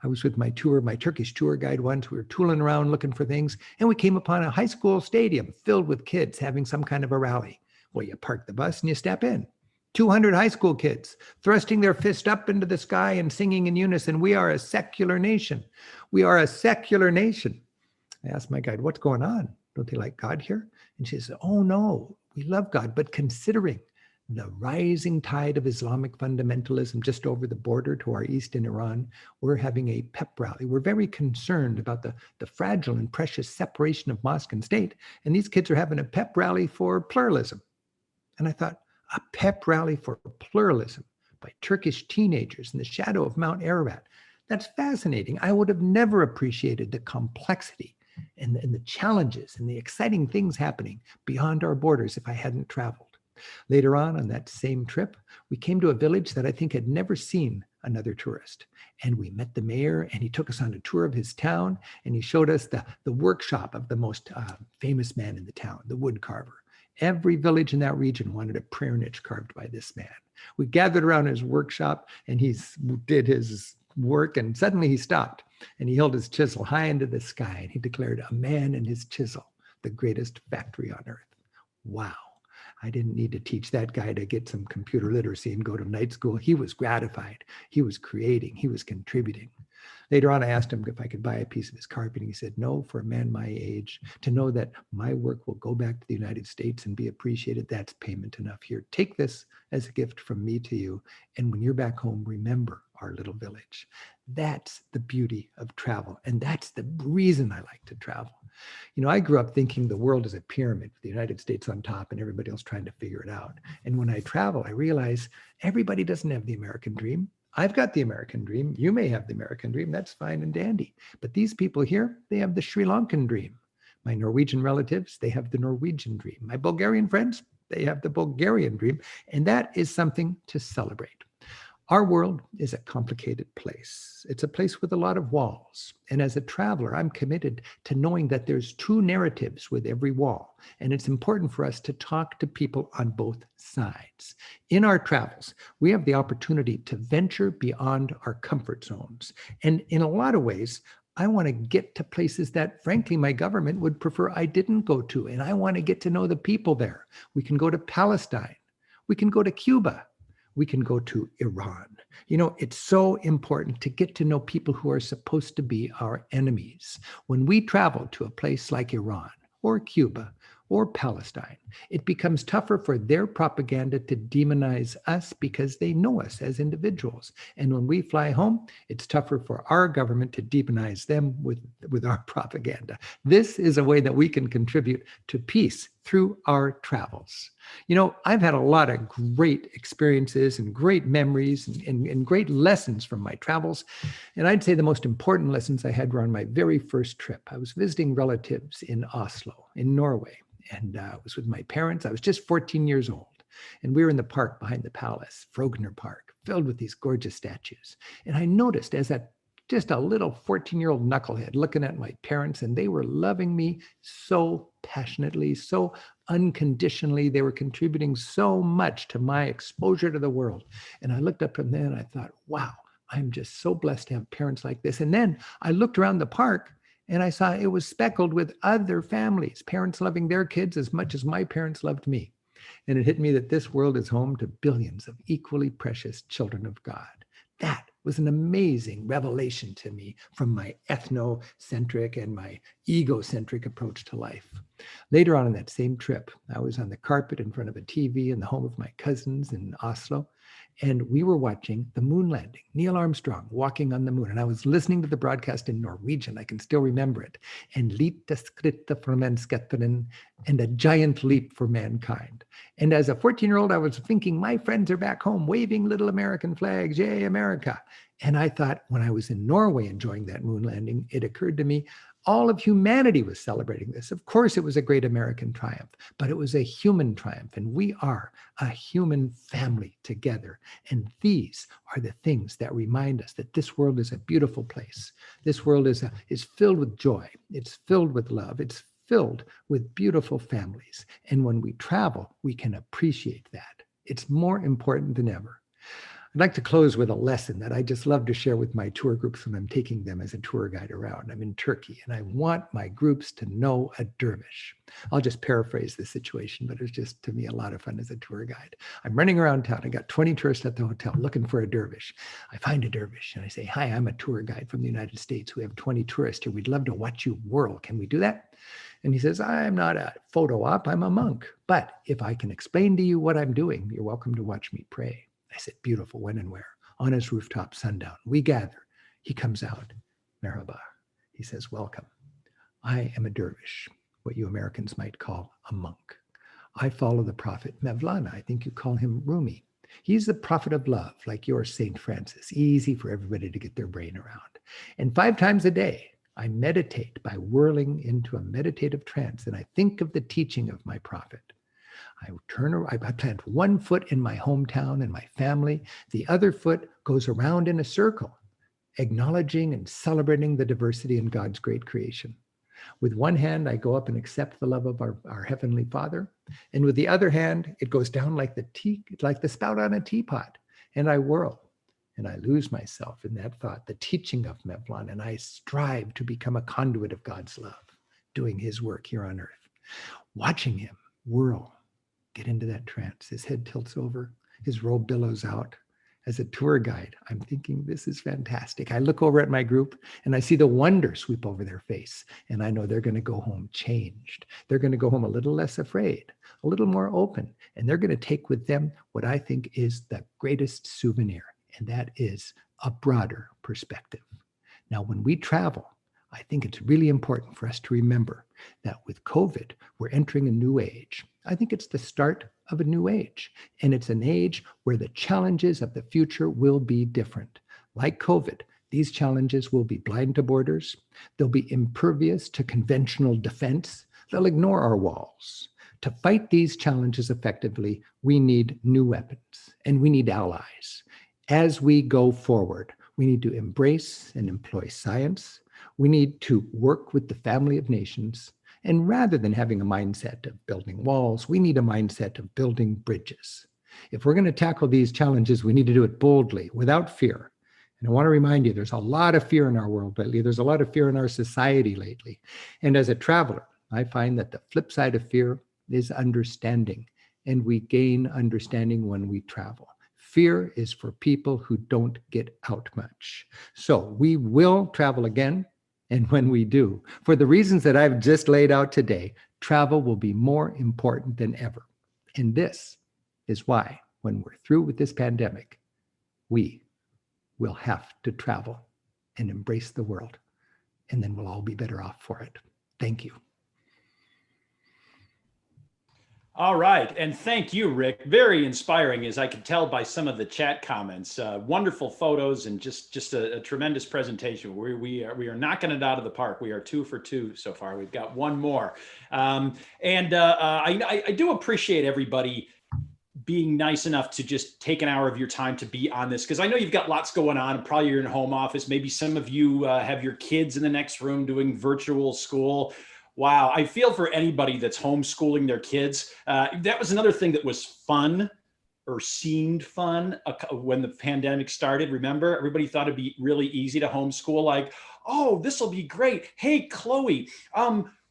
I was with my Turkish tour guide once. We were tooling around looking for things, and we came upon a high school stadium filled with kids having some kind of a rally. Well, you park the bus and you step in. 200 high school kids thrusting their fist up into the sky and singing in unison, "We are a secular nation. We are a secular nation." I asked my guide, "What's going on? Don't they like God here?" And she said, "Oh no, we love God, but considering the rising tide of Islamic fundamentalism just over the border to our east in Iran, we're having a pep rally. We're very concerned about the fragile and precious separation of mosque and state. And these kids are having a pep rally for pluralism." And I thought, a pep rally for pluralism by Turkish teenagers in the shadow of Mount Ararat. That's fascinating. I would have never appreciated the complexity and the challenges and the exciting things happening beyond our borders if I hadn't traveled. Later on that same trip, we came to a village that I think had never seen another tourist. And we met the mayor, and he took us on a tour of his town, and he showed us the workshop of the most famous man in the town, the wood carver. Every village in that region wanted a prayer niche carved by this man. We gathered around his workshop, and he did his work, and suddenly he stopped, and he held his chisel high into the sky, and he declared, "A man and his chisel, the greatest factory on earth." Wow. I didn't need to teach that guy to get some computer literacy and go to night school. He was gratified. He was creating. He was contributing. Later on, I asked him if I could buy a piece of his carpeting. He said, "No, for a man my age, to know that my work will go back to the United States and be appreciated, that's payment enough. Here, take this as a gift from me to you. And when you're back home, remember our little village." That's the beauty of travel. And that's the reason I like to travel. You know, I grew up thinking the world is a pyramid with the United States on top and everybody else trying to figure it out. And when I travel, I realize everybody doesn't have the American dream. I've got the American dream. You may have the American dream. That's fine and dandy. But these people here, they have the Sri Lankan dream. My Norwegian relatives, they have the Norwegian dream. My Bulgarian friends, they have the Bulgarian dream. And that is something to celebrate. Our world is a complicated place. It's a place with a lot of walls. And as a traveler, I'm committed to knowing that there's two narratives with every wall. And it's important for us to talk to people on both sides. In our travels, we have the opportunity to venture beyond our comfort zones. And in a lot of ways, I want to get to places that, frankly, my government would prefer I didn't go to. And I want to get to know the people there. We can go to Palestine. We can go to Cuba. We can go to Iran. You know, it's so important to get to know people who are supposed to be our enemies. When we travel to a place like Iran or Cuba or Palestine, it becomes tougher for their propaganda to demonize us because they know us as individuals. And when we fly home, it's tougher for our government to demonize them with our propaganda. This is a way that we can contribute to peace through our travels. You know, I've had a lot of great experiences and great memories and great lessons from my travels. And I'd say the most important lessons I had were on my very first trip. I was visiting relatives in Oslo, in Norway. And I was with my parents. I was just 14 years old. And we were in the park behind the palace, Frogner Park, filled with these gorgeous statues. And I noticed as just a little 14-year-old knucklehead looking at my parents, and they were loving me so passionately, so unconditionally. They were contributing so much to my exposure to the world. And I looked up from there and I thought, wow, I'm just so blessed to have parents like this. And then I looked around the park and I saw it was speckled with other families, parents loving their kids as much as my parents loved me. And it hit me that this world is home to billions of equally precious children of God. That was an amazing revelation to me from my ethnocentric and my egocentric approach to life. Later on in that same trip, I was on the carpet in front of a TV in the home of my cousins in Oslo. And we were watching the moon landing, Neil Armstrong walking on the moon. And I was listening to the broadcast in Norwegian. I can still remember it. And lite skritt for menneskeheten, and a giant leap for mankind. And as a 14-year-old, I was thinking, my friends are back home waving little American flags. Yay, America. And I thought when I was in Norway enjoying that moon landing, it occurred to me, all of humanity was celebrating this. Of course, it was a great American triumph, but it was a human triumph. And we are a human family together. And these are the things that remind us that this world is a beautiful place. This world is filled with joy. It's filled with love. It's filled with beautiful families. And when we travel, we can appreciate that. It's more important than ever. I'd like to close with a lesson that I just love to share with my tour groups when I'm taking them as a tour guide around. I'm in Turkey and I want my groups to know a dervish. I'll just paraphrase the situation, but it's just to me a lot of fun as a tour guide. I'm running around town. I got 20 tourists at the hotel looking for a dervish. I find a dervish and I say, hi, I'm a tour guide from the United States. We have 20 tourists here. We'd love to watch you whirl. Can we do that? And he says, I'm not a photo op, I'm a monk. But if I can explain to you what I'm doing, you're welcome to watch me pray. I said, beautiful, when and where? On his rooftop, sundown. We gather. He comes out. Merhaba. He says, welcome. I am a dervish, what you Americans might call a monk. I follow the prophet Mevlana. I think you call him Rumi. He's the prophet of love, like your St. Francis. Easy for everybody to get their brain around. And 5 times a day, I meditate by whirling into a meditative trance, and I think of the teaching of my prophet. I plant one foot in my hometown and my family. The other foot goes around in a circle, acknowledging and celebrating the diversity in God's great creation. With one hand, I go up and accept the love of our Heavenly Father. And with the other hand, it goes down like the spout on a teapot. And I whirl and I lose myself in that thought, the teaching of Mevlana, and I strive to become a conduit of God's love, doing his work here on earth. Watching him whirl, get into that trance. His head tilts over, his robe billows out. As a tour guide, I'm thinking, this is fantastic. I look over at my group and I see the wonder sweep over their face. And I know they're going to go home changed. They're going to go home a little less afraid, a little more open. And they're going to take with them what I think is the greatest souvenir. And that is a broader perspective. Now, when we travel, I think it's really important for us to remember that with COVID, we're entering a new age. I think it's the start of a new age. And it's an age where the challenges of the future will be different. Like COVID, these challenges will be blind to borders. They'll be impervious to conventional defense. They'll ignore our walls. To fight these challenges effectively, we need new weapons and we need allies. As we go forward, we need to embrace and employ science. We need to work with the family of nations. And rather than having a mindset of building walls, we need a mindset of building bridges. If we're going to tackle these challenges, we need to do it boldly, without fear. And I want to remind you, there's a lot of fear in our world lately. There's a lot of fear in our society lately. And as a traveler, I find that the flip side of fear is understanding. And we gain understanding when we travel. Fear is for people who don't get out much. So we will travel again. And when we do, for the reasons that I've just laid out today, travel will be more important than ever. And this is why, when we're through with this pandemic, we will have to travel and embrace the world. And then we'll all be better off for it. Thank you. All right. And thank you, Rick. Very inspiring, as I could tell by some of the chat comments. Wonderful photos and just a tremendous presentation. We are knocking it out of the park. We are 2 for 2 so far. We've got one more. I do appreciate everybody being nice enough to just take an hour of your time to be on this, because I know you've got lots going on. Probably you're in home office. Maybe some of you have your kids in the next room doing virtual school. Wow, I feel for anybody that's homeschooling their kids. That was another thing that was fun or seemed fun when the pandemic started. Remember, everybody thought it'd be really easy to homeschool. Like, oh, this will be great. Hey, Chloe,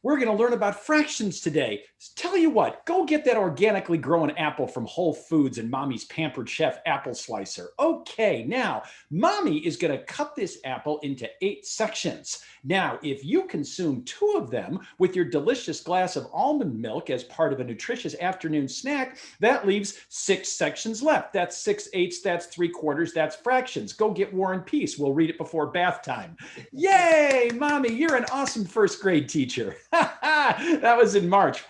we're going to learn about fractions today. Tell you what, go get that organically grown apple from Whole Foods and Mommy's Pampered Chef apple slicer. Okay, now, Mommy is going to cut this apple into 8 sections. Now, if you consume 2 of them with your delicious glass of almond milk as part of a nutritious afternoon snack, that leaves 6 sections left. That's 6/8, that's 3/4, that's fractions. Go get War and Peace. We'll read it before bath time. Yay, Mommy, you're an awesome first grade teacher. That was in March.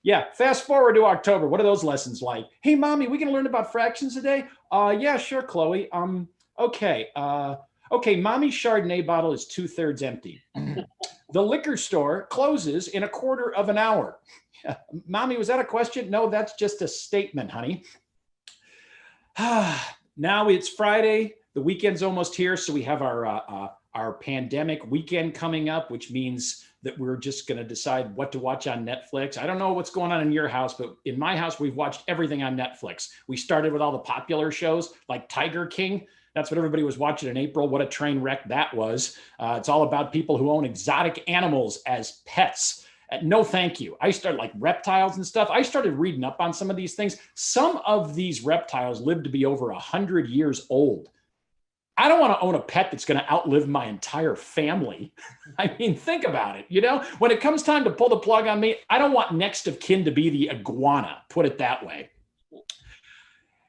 Yeah, fast forward to October. What are those lessons like? Hey, Mommy, we gonna learn about fractions today? Yeah, sure, Chloe. Okay. Okay, Mommy's Chardonnay bottle is 2/3 empty. The liquor store closes in 1/4 of an hour. Mommy, was that a question? No, that's just a statement, honey. Now it's Friday. The weekend's almost here, so we have our our pandemic weekend coming up, which means that we're just going to decide what to watch on Netflix. I don't know what's going on in your house, but in my house, we've watched everything on Netflix. We started with all the popular shows like Tiger King. That's what everybody was watching in April. What a train wreck that was. It's all about people who own exotic animals as pets. No, thank you. I started like reptiles and stuff. I started reading up on some of these things. Some of these reptiles live to be over 100 years old. I don't want to own a pet that's going to outlive my entire family. I mean, think about it. You know, when it comes time to pull the plug on me, I don't want next of kin to be the iguana, put it that way.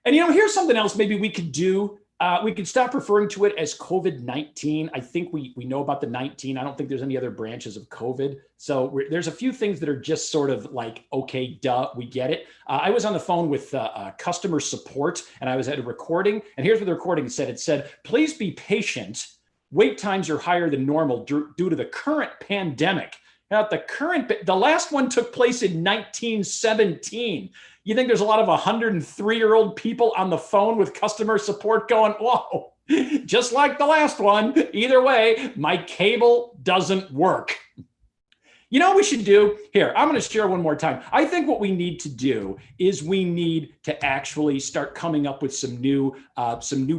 And, you know, here's something else maybe we could do. We could stop referring to it as COVID-19. I think we know about the 19. I don't think there's any other branches of COVID. So there's a few things that are just sort of like, okay, duh, we get it. I was on the phone with customer support and I was at a recording. And here's what the recording said. It said, please be patient. Wait times are higher than normal due to the current pandemic. Now, the last one took place in 1917. You think there's a lot of 103-year-old people on the phone with customer support going, whoa, just like the last one. Either way, my cable doesn't work. You know what we should do? Here, I'm going to share one more time. I think what we need to do is we need to actually start coming up with some new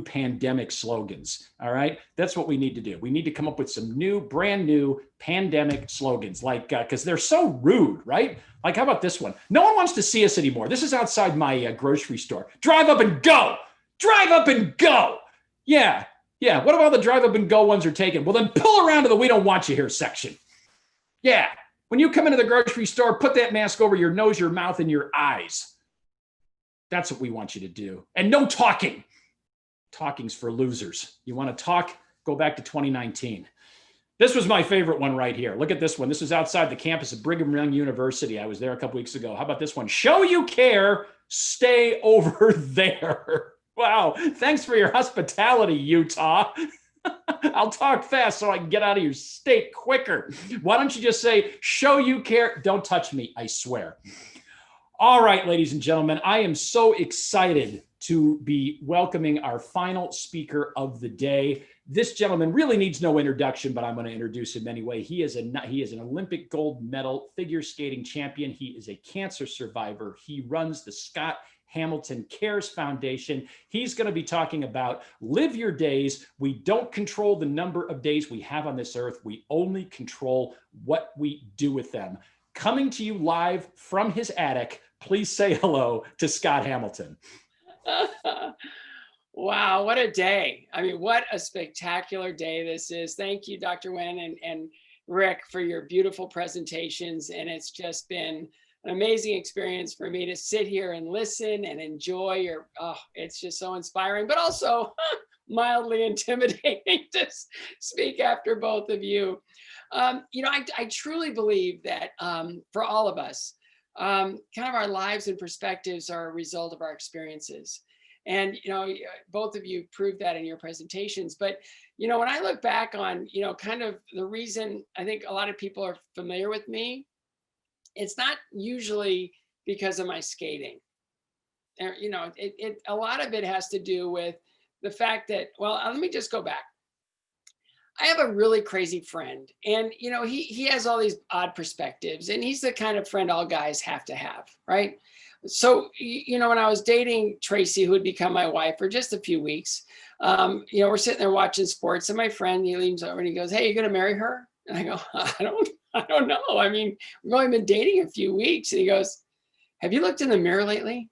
pandemic slogans. All right, that's what we need to do. We need to come up with some brand new pandemic slogans, like because they're so rude, right? Like, how about this one? No one wants to see us anymore. This is outside my grocery store. Drive up and go. Drive up and go. Yeah. What if all the drive up and go ones are taken? Well, then pull around to the we don't want you here section. Yeah. When you come into the grocery store, put that mask over your nose, your mouth, and your eyes. That's what we want you to do. And no talking. Talking's for losers. You want to talk? Go back to 2019. This was my favorite one right here. Look at this one. This is outside the campus of Brigham Young University. I was there a couple weeks ago. How about this one? Show you care, stay over there. Wow. Thanks for your hospitality, Utah. I'll talk fast so I can get out of your state quicker. Why don't you just say, show you care? Don't touch me, I swear. All right, ladies and gentlemen, I am so excited to be welcoming our final speaker of the day. This gentleman really needs no introduction, but I'm going to introduce him anyway. He is an Olympic gold medal figure skating champion. He is a cancer survivor. He runs the Scott Hamilton Cares Foundation. He's going to be talking about live your days. We don't control the number of days we have on this earth. We only control what we do with them. Coming to you live from his attic, please say hello to Scott Hamilton. Wow, what a day. I mean, what a spectacular day this is. Thank you, Dr. Nguyen and Rick, for your beautiful presentations. And it's just been an amazing experience for me to sit here and listen and enjoy your, it's just so inspiring, but also mildly intimidating to speak after both of you. You know, I truly believe that for all of us, kind of our lives and perspectives are a result of our experiences. And, you know, both of you proved that in your presentations. But, you know, when I look back on, you know, kind of the reason I think a lot of people are familiar with me, it's not usually because of my skating. You know, a lot of it has to do with the fact that, well, let me just go back. I have a really crazy friend, and, you know, he has all these odd perspectives, and he's the kind of friend all guys have to have, right? So, you know, when I was dating Tracy, who would become my wife for just a few weeks, you know, we're sitting there watching sports, and my friend, he leans over and he goes, "Hey, you gonna marry her?" And I go, I don't know. I mean, we've only been dating a few weeks. And he goes, "Have you looked in the mirror lately?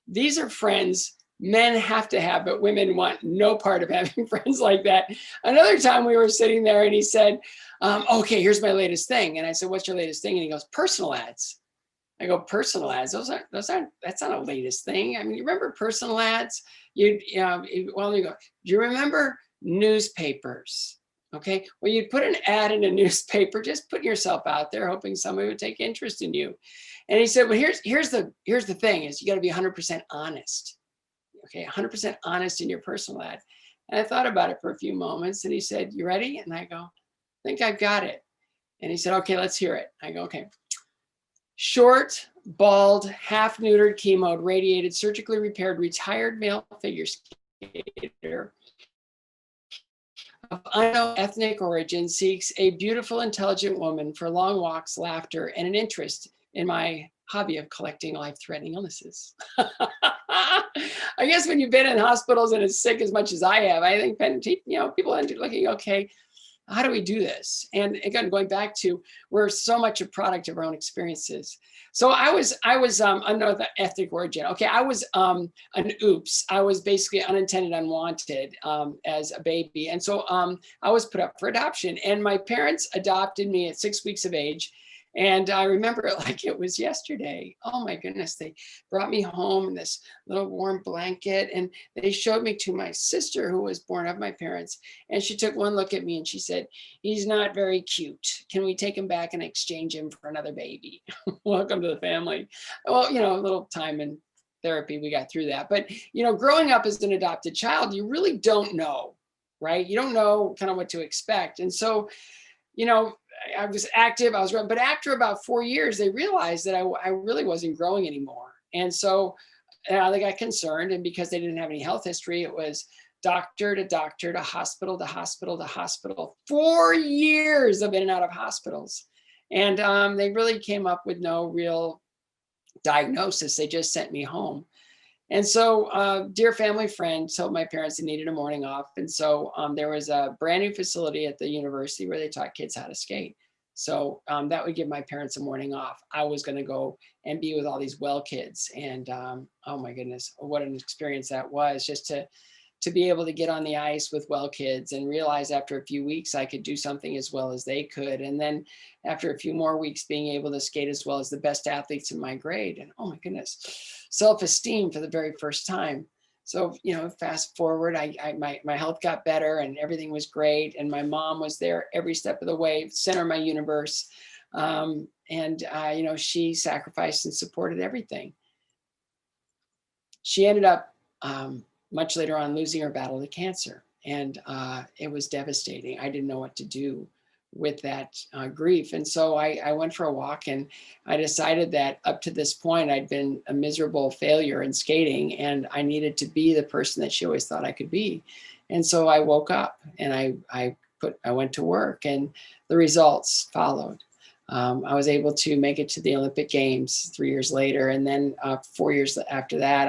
These are friends men have to have, but women want no part of having friends like that." Another time we were sitting there and he said, "Okay, here's my latest thing." And I said, "What's your latest thing?" And he goes, "Personal ads." I go, "Personal ads? That's not a latest thing. I mean, you remember personal ads? Well, you go, "Do you remember newspapers?" Okay, well, you'd put an ad in a newspaper, just putting yourself out there, hoping somebody would take interest in you. And he said, "Well, here's the thing is you got to be 100% honest. Okay, 100% honest in your personal ad." And I thought about it for a few moments, and he said, "You ready?" And I go, "I think I've got it." And he said, "Okay, let's hear it." I go, "Okay. Short, bald, half-neutered, chemoed, radiated, surgically repaired, retired male figure skater of unknown ethnic origin seeks a beautiful, intelligent woman for long walks, laughter, and an interest in my hobby of collecting life-threatening illnesses. I guess when you've been in hospitals and as sick as much as I have, I think people end up looking, okay, how do we do this? And again, going back to, we're so much a product of our own experiences. So I was unknown ethnic origin. Okay, I was an oops. I was basically unintended, unwanted as a baby. And so I was put up for adoption. And my parents adopted me at 6 weeks of age. And I remember it like it was yesterday. Oh my goodness, they brought me home in this little warm blanket and they showed me to my sister who was born of my parents. And she took one look at me and she said, he's not very cute. Can we take him back and exchange him for another baby? Welcome to the family. Well, a little time in therapy, we got through that. But, growing up as an adopted child, you really don't know, right? You don't know kind of what to expect. And so, I was active, I was growing, but after about 4 years, they realized that I really wasn't growing anymore. And so they got concerned, and because they didn't have any health history, it was doctor to doctor to hospital to hospital to hospital. 4 years of in and out of hospitals. And they really came up with no real diagnosis. They just sent me home. And so dear family friend told my parents they needed a morning off. And so there was a brand new facility at the university where they taught kids how to skate. So that would give my parents a morning off. I was going to go and be with all these well kids. And oh my goodness, what an experience that was, just to be able to get on the ice with well kids and realize after a few weeks I could do something as well as they could. And then after a few more weeks being able to skate as well as the best athletes in my grade. And oh my goodness, self-esteem for the very first time. So, fast forward, my health got better and everything was great. And my mom was there every step of the way, center of my universe. She sacrificed and supported everything. She ended up much later on losing her battle to cancer. And it was devastating. I didn't know what to do with that grief. And so I went for a walk and I decided that up to this point, I'd been a miserable failure in skating and I needed to be the person that she always thought I could be. And so I woke up and I went to work and the results followed. I was able to make it to the Olympic Games 3 years later. And then 4 years after that,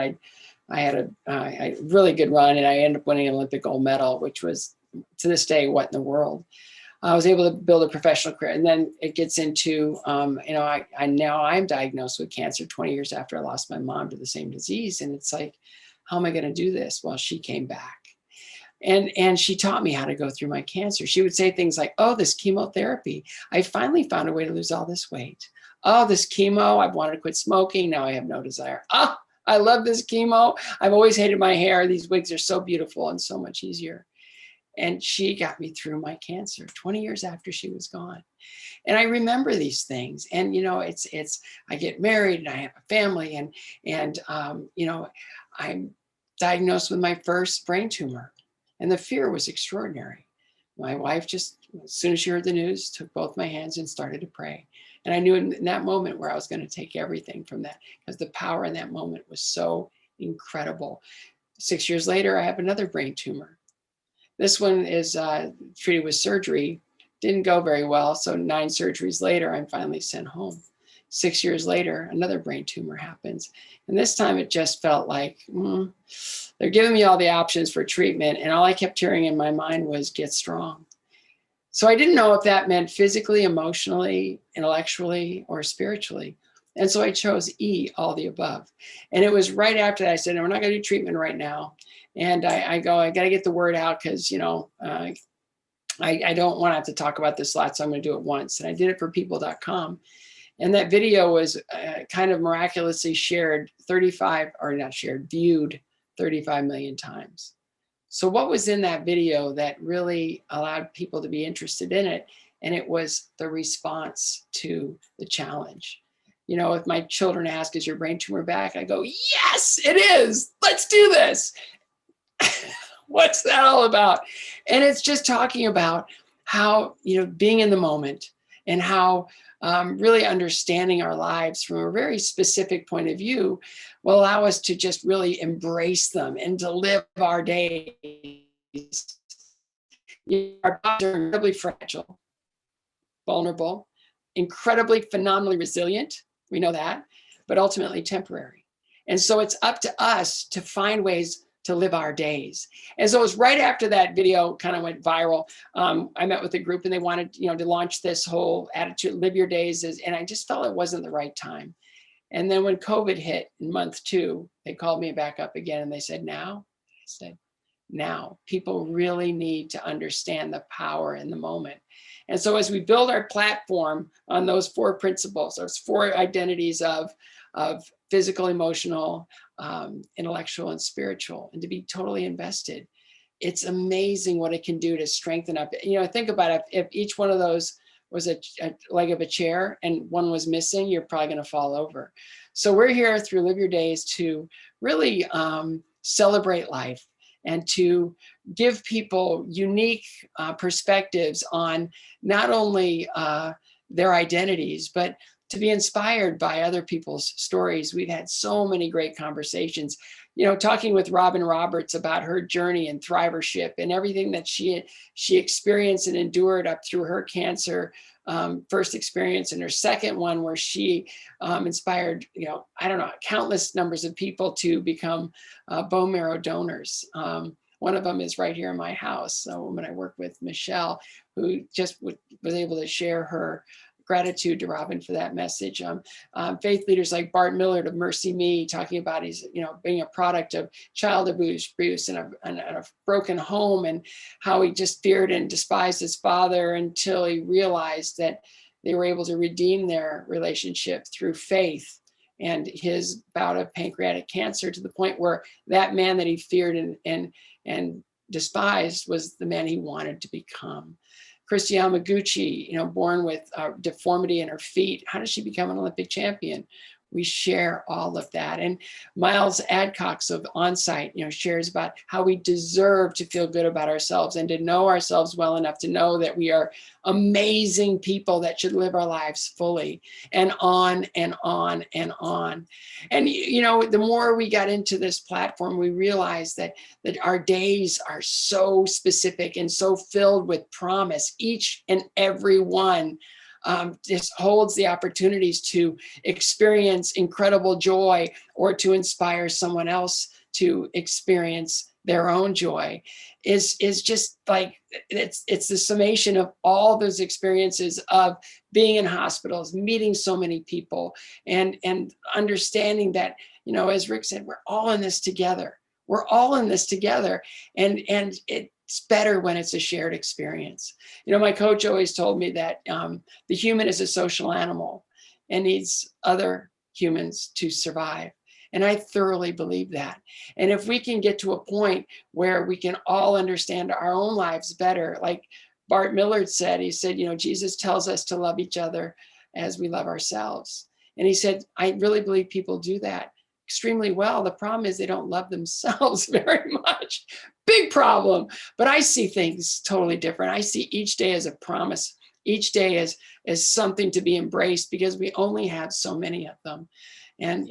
I had a really good run and I ended up winning an Olympic gold medal, which was to this day, what in the world? I was able to build a professional career. And then it gets into, now I'm diagnosed with cancer 20 years after I lost my mom to the same disease. And it's like, how am I going to do this? Well, she came back and she taught me how to go through my cancer. She would say things like, oh, this chemotherapy, I finally found a way to lose all this weight. Oh, this chemo, I've wanted to quit smoking. Now I have no desire. Oh, I love this chemo. I've always hated my hair. These wigs are so beautiful and so much easier. And she got me through my cancer 20 years after she was gone. And I remember these things. And, I get married and I have a family and I'm diagnosed with my first brain tumor. And the fear was extraordinary. My wife just, as soon as she heard the news, took both my hands and started to pray. And I knew in that moment where I was going to take everything from that, because the power in that moment was so incredible. 6 years later, I have another brain tumor. This one is treated with surgery, didn't go very well. So 9 surgeries later, I'm finally sent home. 6 years later, another brain tumor happens. And this time it just felt like, they're giving me all the options for treatment. And all I kept hearing in my mind was get strong. So I didn't know if that meant physically, emotionally, intellectually, or spiritually. And so I chose E, all the above. And it was right after that I said, no, we're not going to do treatment right now. And I got to get the word out because, I don't want to have to talk about this a lot, so I'm going to do it once. And I did it for people.com. And that video was kind of miraculously viewed 35 million times. So what was in that video that really allowed people to be interested in it? And it was the response to the challenge. If my children ask, is your brain tumor back? I go, yes, it is. Let's do this. What's that all about? And it's just talking about how, being in the moment and how really understanding our lives from a very specific point of view will allow us to just really embrace them and to live our days Our bodies are incredibly fragile, vulnerable, incredibly phenomenally resilient. We know that, but ultimately temporary. And so it's up to us to find ways to live our days. And so it was right after that video kind of went viral. I met with a group and they wanted, to launch this whole attitude, live your days. And I just felt it wasn't the right time. And then when COVID hit in month 2, they called me back up again and they said, now? I said, now. People really need to understand the power in the moment. And so as we build our platform on those 4 principles, those 4 identities of physical, emotional, intellectual, and spiritual, and to be totally invested, it's amazing what it can do to strengthen up. Think about it. If each one of those was a leg of a chair and one was missing, you're probably going to fall over. So we're here through Live Your Days to really celebrate life and to give people unique perspectives on not only their identities, but to be inspired by other people's stories. We've had so many great conversations, talking with Robin Roberts about her journey and thrivership and everything that she experienced and endured up through her cancer first experience, and her second one where she inspired, countless numbers of people to become bone marrow donors. One of them is right here in my house, a woman I work with, Michelle, who just was able to share her gratitude to Robin for that message. Faith leaders like Bart Miller of Mercy Me, talking about his, being a product of child abuse and a broken home, and how he just feared and despised his father until he realized that they were able to redeem their relationship through faith, and his bout of pancreatic cancer, to the point where that man that he feared and despised was the man he wanted to become. Christy Yamaguchi, born with deformity in her feet. How does she become an Olympic champion? We share all of that. And Miles Adcox of Onsite, shares about how we deserve to feel good about ourselves and to know ourselves well enough to know that we are amazing people that should live our lives fully, and on and on and on. And, the more we got into this platform, we realized that our days are so specific and so filled with promise. Each and every one just holds the opportunities to experience incredible joy, or to inspire someone else to experience their own joy. Is just like, it's the summation of all those experiences of being in hospitals, meeting so many people, and understanding that, as Rick said, we're all in this together. We're all in this together. And it's better when it's a shared experience. My coach always told me that the human is a social animal and needs other humans to survive. And I thoroughly believe that. And if we can get to a point where we can all understand our own lives better, like Bart Miller said, he said, Jesus tells us to love each other as we love ourselves. And he said, I really believe people do that extremely well. The problem is they don't love themselves very much. Big problem. But I see things totally different. I see each day as a promise, each day as something to be embraced, because we only have so many of them. And,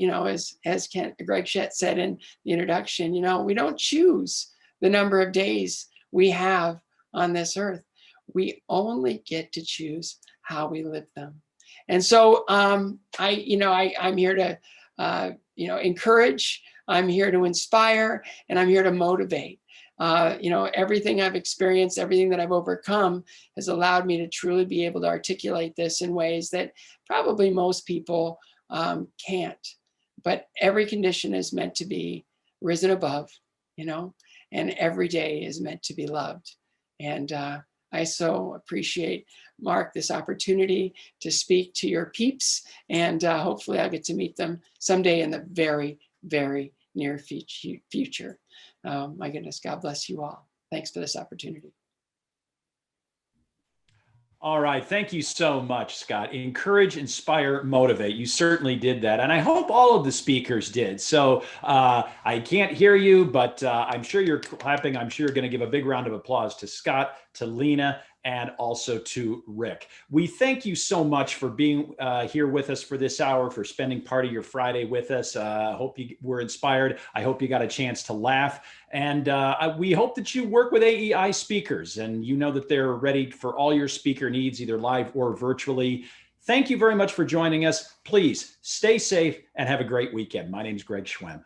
as Greg Shett said in the introduction, we don't choose the number of days we have on this earth. We only get to choose how we live them. And so I'm here to encourage, I'm here to inspire, and I'm here to motivate. Everything I've experienced, everything that I've overcome has allowed me to truly be able to articulate this in ways that probably most people can't. But every condition is meant to be risen above, and every day is meant to be loved. And I so appreciate, Mark, this opportunity to speak to your peeps, and hopefully I'll get to meet them someday in the very, very near future. My goodness, God bless you all. Thanks for this opportunity. All right. Thank you so much, Scott. Encourage, inspire, motivate. You certainly did that. And I hope all of the speakers did. So I can't hear you, but I'm sure you're clapping. I'm sure you're going to give a big round of applause to Scott, to Leana, and also to Rick. We thank you so much for being here with us for this hour, for spending part of your Friday with us. I hope you were inspired. I hope you got a chance to laugh. And we hope that you work with AEI speakers and you know that they're ready for all your speaker needs, either live or virtually. Thank you very much for joining us. Please stay safe and have a great weekend. My name is Greg Schwem.